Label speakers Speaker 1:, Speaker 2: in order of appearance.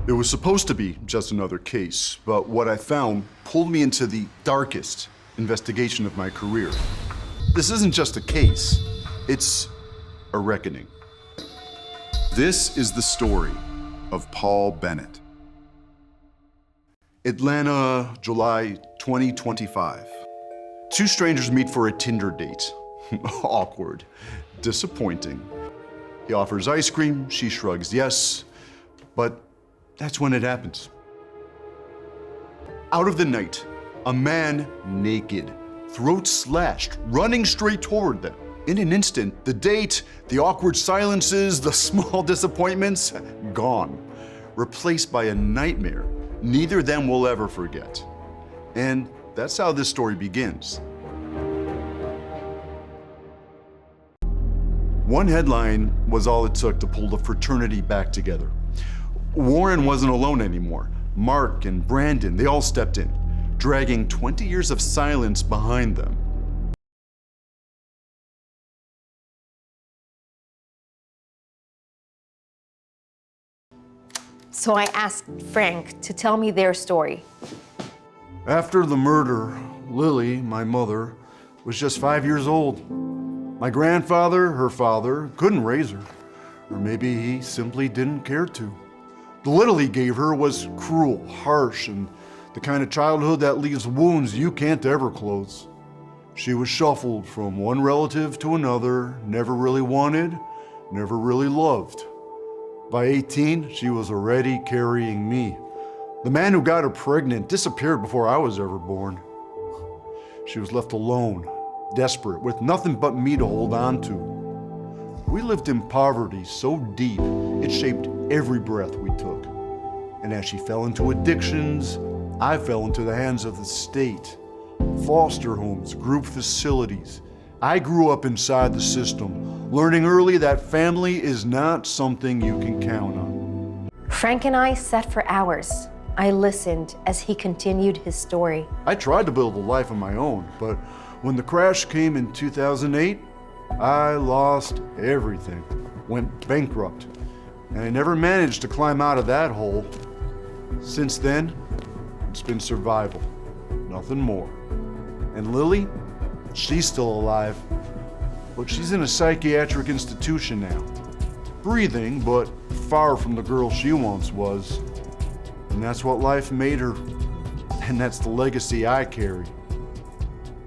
Speaker 1: It was supposed to be just another case, but what I found pulled me into the darkest investigation of my career. This isn't just a case, it's a reckoning.
Speaker 2: This is the story of Paul Bennett.
Speaker 1: Atlanta, July 2025. Two strangers meet for a Tinder date. Awkward, disappointing. He offers ice cream, she shrugs yes, but that's when it happens. Out of the night, a man naked, throat slashed, running straight toward them. In an instant, the date, the awkward silences, the small disappointments, gone. Replaced by a nightmare neither of them will ever forget. And that's how this story begins. One headline was all it took to pull the fraternity back together. Warren wasn't alone anymore. Mark and Brandon, they all stepped in, dragging 20 years of silence behind them.
Speaker 3: So I asked Frank to tell me their story.
Speaker 1: After the murder, Lily, my mother, was just 5 years old. My grandfather, her father, couldn't raise her, or maybe he simply didn't care to. The little he gave her was cruel, harsh, and the kind of childhood that leaves wounds you can't ever close. She was shuffled from one relative to another, never really wanted, never really loved. By 18, she was already carrying me. The man who got her pregnant disappeared before I was ever born. She was left alone, desperate, with nothing but me to hold on to. We lived in poverty so deep, it shaped every breath we took. And as she fell into addictions, I fell into the hands of the state. Foster homes, group facilities. I grew up inside the system, learning early that family is not something you can count on.
Speaker 3: Frank and I sat for hours. I listened as he continued his story.
Speaker 1: I tried to build a life of my own, but when the crash came in 2008, I lost everything, went bankrupt, and I never managed to climb out of that hole. Since then, it's been survival, nothing more. And Lily, she's still alive, but she's in a psychiatric institution now. Breathing, but far from the girl she once was. And that's what life made her, and that's the legacy I carry.